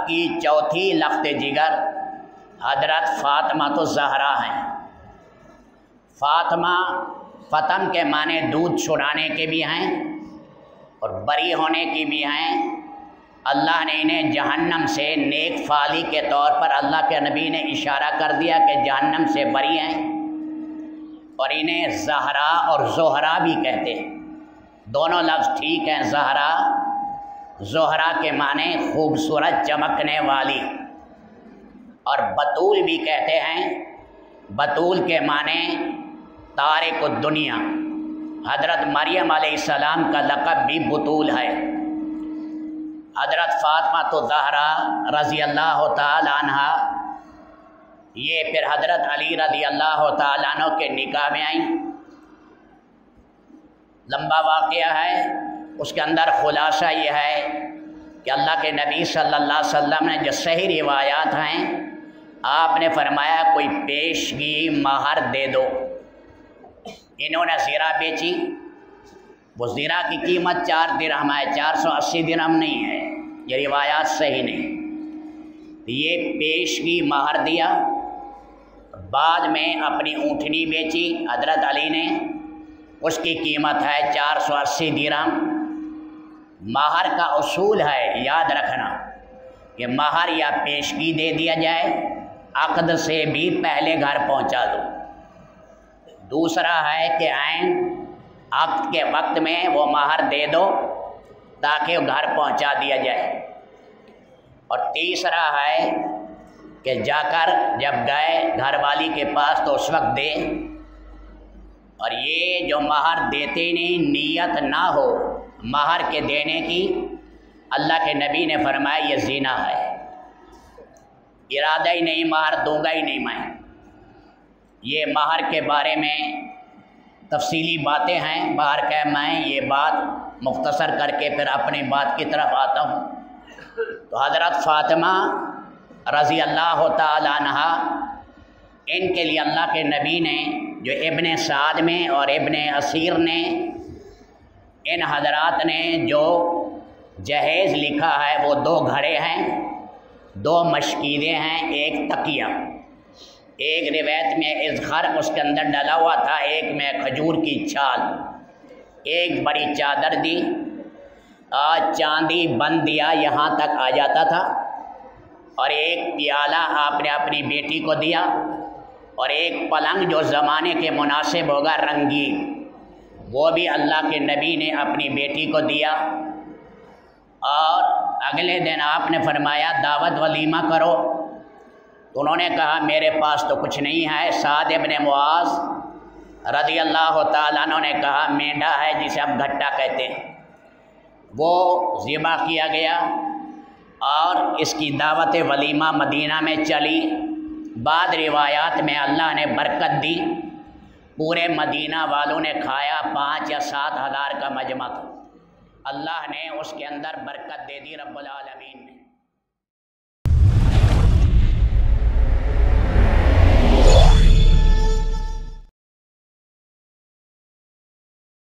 کی چوتھی لخت جگر حضرت فاطمہ الزہرا ہیں۔ فاطمہ فتم کے معنی دودھ چھڑانے کے بھی ہیں اور بری ہونے کی بھی ہیں۔ اللہ نے انہیں جہنم سے نیک فالی کے طور پر اللہ کے نبی نے اشارہ کر دیا کہ جہنم سے بری ہیں، اور انہیں زہرا اور زہرا بھی کہتے ہیں۔ دونوں لفظ ٹھیک ہیں۔ زہرا زہرا کے معنی خوبصورت چمکنے والی، اور بطول بھی کہتے ہیں۔ بطول کے معنی تارک الدنیا۔ حضرت مریم علیہ السلام کا لقب بھی بطول ہے۔ حضرت فاطمہ الزہرا رضی اللہ تعالی عنہ یہ پھر حضرت علی رضی اللہ تعالی عنہ کے نکاح میں آئیں۔ لمبا واقعہ ہے، اس کے اندر خلاصہ یہ ہے کہ اللہ کے نبی صلی اللہ علیہ وسلم نے جو صحیح روایات ہیں، آپ نے فرمایا کوئی پیشگی مہر دے دو۔ انہوں نے زیرہ بیچی، وہ زیرہ کی قیمت 4 درہم ہے، 480 درہم نہیں ہے، یہ روایات صحیح نہیں۔ یہ پیشگی مہر دیا، بعد میں اپنی اونٹنی بیچی حضرت علی نے، اس کی قیمت ہے 480 درہم۔ مہر کا اصول ہے، یاد رکھنا، کہ مہر یا پیشگی دے دیا جائے، عقد سے بھی پہلے گھر پہنچا دو۔ دوسرا ہے کہ عین عقد کے وقت میں وہ مہر دے دو تاکہ گھر پہنچا دیا جائے۔ اور تیسرا ہے کہ جا کر جب گئے گھر والی کے پاس تو اس وقت دے۔ اور یہ جو مہر دیتے نہیں نیت نہ ہو مہر کے دینے کی، اللہ کے نبی نے فرمایا یہ زنا ہے۔ ارادہ ہی نہیں مہر دوں گا ہی نہیں میں۔ یہ مہر کے بارے میں تفصیلی باتیں ہیں، باہر کہ میں یہ بات مختصر کر کے پھر اپنی بات کی طرف آتا ہوں۔ تو حضرت فاطمہ رضی اللہ تعالی عنہ، ان کے لیے اللہ کے نبی نے جو ابن سعد میں اور ابن اسیر نے، ان حضرات نے جو جہیز لکھا ہے وہ 2 گھڑے ہیں، 2 مشکیزیں ہیں، ایک تکیہ، ایک روایت میں اذخر اس کے اندر ڈلا ہوا تھا، ایک میں کھجور کی چھال، ایک بڑی چادر دی، چاندی بند دیا یہاں تک آ جاتا تھا، اور ایک پیالہ آپ نے اپنی بیٹی کو دیا، اور ایک پلنگ جو زمانے کے مناسب ہوگا رنگین، وہ بھی اللہ کے نبی نے اپنی بیٹی کو دیا۔ اور اگلے دن آپ نے فرمایا دعوت ولیمہ کرو، تو انہوں نے کہا میرے پاس تو کچھ نہیں ہے۔ سعد ابن معاذ رضی اللہ تعالیٰ عنہ نے کہا مینڈا ہے جسے اب گھٹا کہتے ہیں، وہ ذبح کیا گیا، اور اس کی دعوت ولیمہ مدینہ میں چلی۔ بعد روایات میں اللہ نے برکت دی، پورے مدینہ والوں نے کھایا، 5 یا 7 ہزار کا مجمع تھا، اللہ نے اس کے اندر برکت دے دی رب العالمین نے۔